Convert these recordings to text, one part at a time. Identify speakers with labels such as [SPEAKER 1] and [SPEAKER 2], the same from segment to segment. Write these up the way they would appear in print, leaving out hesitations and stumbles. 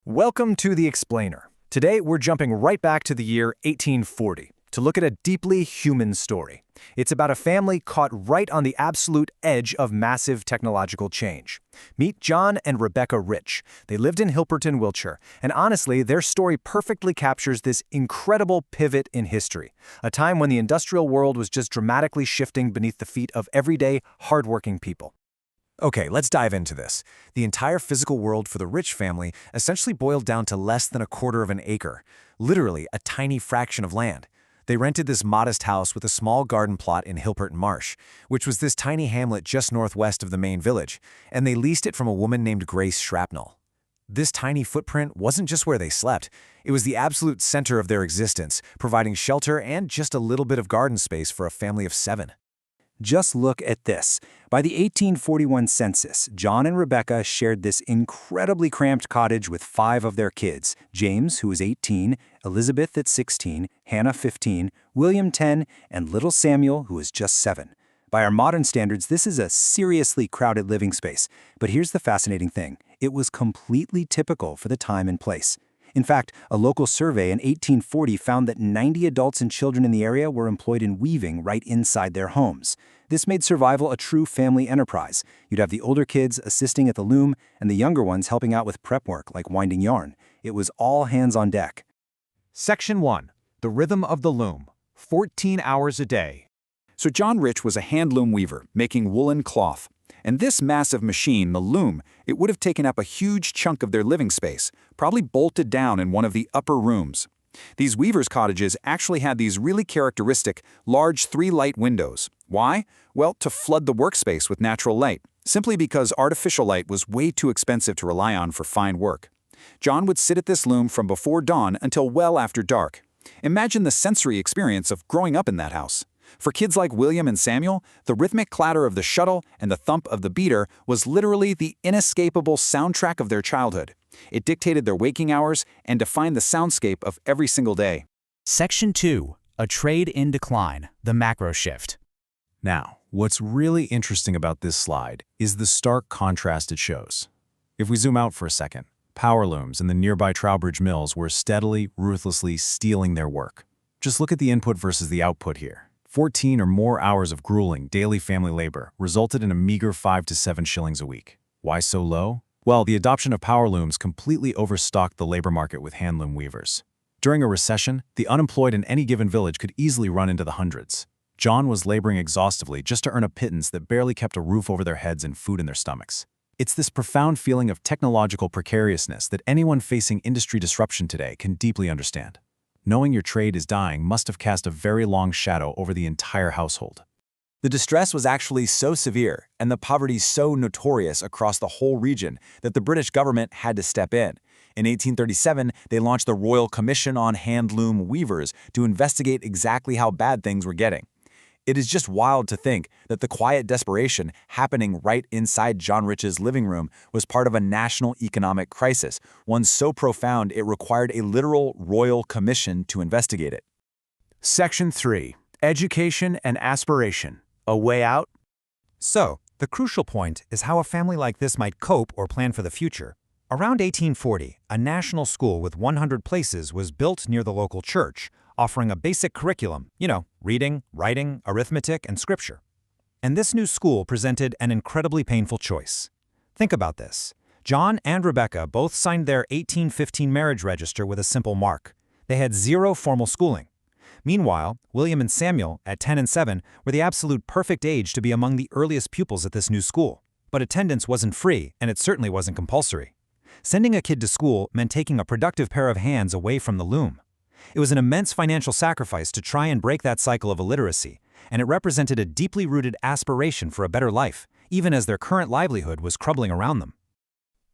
[SPEAKER 1] Welcome to The Explainer. Today, we're jumping right back to the year 1840 to look at a deeply human story. It's about a family caught right on the absolute edge of massive technological change. Meet John and Rebecca Rich. They lived in Hilperton, Wiltshire, and honestly, their story perfectly captures this incredible pivot in history, a time when the industrial world was just dramatically shifting beneath the feet of everyday, hardworking people. Okay, let's dive into this. The entire physical world for the Rich family essentially boiled down to less than a quarter of an acre, literally a tiny fraction of land. They rented this modest house with a small garden plot in Hilperton Marsh, which was this tiny hamlet just northwest of the main village, and they leased it from a woman named Grace Shrapnel. This tiny footprint wasn't just where they slept, it was the absolute center of their existence, providing shelter and just a little bit of garden space for a family of 7. Just look at this. By the 1841 census, John and Rebecca shared this incredibly cramped cottage with 5 of their kids: James, who was 18, Elizabeth at 16, Hannah 15, William 10, and little Samuel, who was just 7. By our modern standards, this is a seriously crowded living space. But here's the fascinating thing. It was completely typical for the time and place. In fact, a local survey in 1840 found that 90 adults and children in the area were employed in weaving right inside their homes. This made survival a true family enterprise. You'd have the older kids assisting at the loom and the younger ones helping out with prep work like winding yarn. It was all hands on deck.
[SPEAKER 2] Section 1. The Rhythm of the Loom. 14 hours a day.
[SPEAKER 3] So John Rich was a hand loom weaver, making woolen cloth. And this massive machine, the loom, it would have taken up a huge chunk of their living space, probably bolted down in one of the upper rooms. These weavers' cottages actually had these really characteristic, large 3-light windows. Why? Well, to flood the workspace with natural light, simply because artificial light was way too expensive to rely on for fine work. John would sit at this loom from before dawn until well after dark. Imagine the sensory experience of growing up in that house. For kids like William and Samuel, the rhythmic clatter of the shuttle and the thump of the beater was literally the inescapable soundtrack of their childhood. It dictated their waking hours and defined the soundscape of every single day.
[SPEAKER 4] Section 2. A Trade in Decline, the Macro Shift.
[SPEAKER 1] Now, what's really interesting about this slide is the stark contrast it shows. If we zoom out for a second, power looms and the nearby Trowbridge mills were steadily, ruthlessly stealing their work. Just look at the input versus the output here. 14 or more hours of grueling daily family labor resulted in a meager 5 to 7 shillings a week. Why so low? Well, the adoption of power looms completely overstocked the labor market with handloom weavers. During a recession, the unemployed in any given village could easily run into the hundreds. John was laboring exhaustively just to earn a pittance that barely kept a roof over their heads and food in their stomachs. It's this profound feeling of technological precariousness that anyone facing industry disruption today can deeply understand. Knowing your trade is dying must have cast a very long shadow over the entire household. The distress was actually so severe and the poverty so notorious across the whole region that the British government had to step in. In 1837, they launched the Royal Commission on Handloom Weavers to investigate exactly how bad things were getting. It is just wild to think that the quiet desperation happening right inside John Rich's living room was part of a national economic crisis, one so profound it required a literal royal commission to investigate it.
[SPEAKER 2] Section 3. Education and Aspiration. A Way Out.
[SPEAKER 5] So, the crucial point is how a family like this might cope or plan for the future. Around 1840, a national school with 100 places was built near the local church, offering a basic curriculum, reading, writing, arithmetic, and scripture. And this new school presented an incredibly painful choice. Think about this. John and Rebecca both signed their 1815 marriage register with a simple mark. They had 0 formal schooling. Meanwhile, William and Samuel, at 10 and 7, were the absolute perfect age to be among the earliest pupils at this new school. But attendance wasn't free, and it certainly wasn't compulsory. Sending a kid to school meant taking a productive pair of hands away from the loom. It was an immense financial sacrifice to try and break that cycle of illiteracy, and it represented a deeply rooted aspiration for a better life, even as their current livelihood was crumbling around them.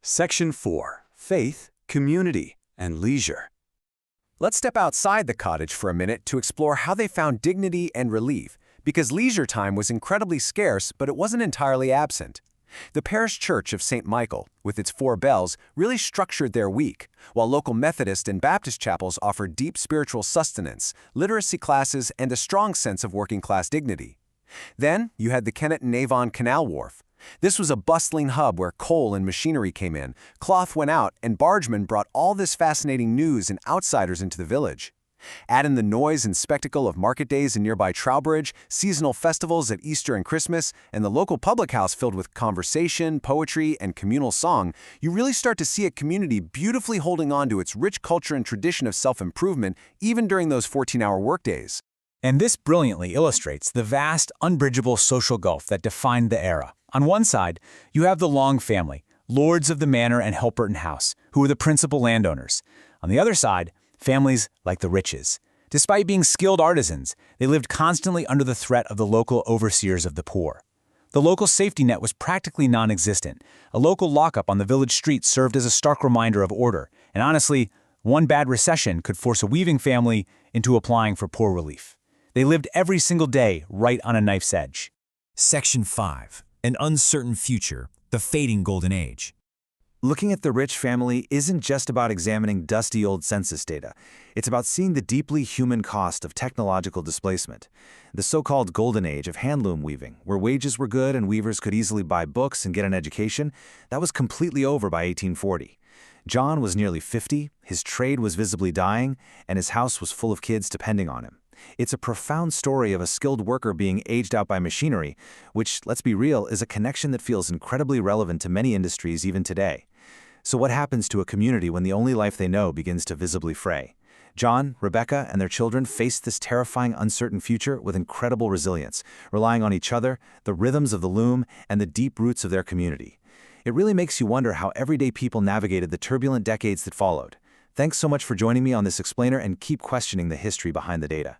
[SPEAKER 1] Section 4. Faith, Community, and Leisure. Let's step outside the cottage for a minute to explore how they found dignity and relief, because leisure time was incredibly scarce, but it wasn't entirely absent. The parish church of St. Michael, with its 4 bells, really structured their week, while local Methodist and Baptist chapels offered deep spiritual sustenance, literacy classes, and a strong sense of working-class dignity. Then, you had the Kennet and Avon Canal Wharf, This was a bustling hub where coal and machinery came in, cloth went out, and bargemen brought all this fascinating news and outsiders into the village. Add in the noise and spectacle of market days in nearby Trowbridge, seasonal festivals at Easter and Christmas, and the local public house filled with conversation, poetry, and communal song, you really start to see a community beautifully holding on to its rich culture and tradition of self-improvement even during those 14-hour workdays.
[SPEAKER 4] And this brilliantly illustrates the vast, unbridgeable social gulf that defined the era. On one side, you have the Long family, lords of the manor and Hilperton house, who were the principal landowners. On the other side, families like the Riches. Despite being skilled artisans, they lived constantly under the threat of the local overseers of the poor. The local safety net was practically non-existent. A local lockup on the village street served as a stark reminder of order, and honestly, one bad recession could force a weaving family into applying for poor relief. They lived every single day right on a knife's edge.
[SPEAKER 6] Section 5. An Uncertain Future, the Fading Golden Age.
[SPEAKER 1] Looking at the rich family isn't just about examining dusty old census data. It's about seeing the deeply human cost of technological displacement. The so-called golden age of handloom weaving, where wages were good and weavers could easily buy books and get an education, that was completely over by 1840. John was nearly 50, his trade was visibly dying, and his house was full of kids depending on him. It's a profound story of a skilled worker being aged out by machinery, which, let's be real, is a connection that feels incredibly relevant to many industries even today. So what happens to a community when the only life they know begins to visibly fray? John, Rebecca, and their children faced this terrifying, uncertain future with incredible resilience, relying on each other, the rhythms of the loom, and the deep roots of their community. It really makes you wonder how everyday people navigated the turbulent decades that followed. Thanks so much for joining me on this explainer, and keep questioning the history behind the data.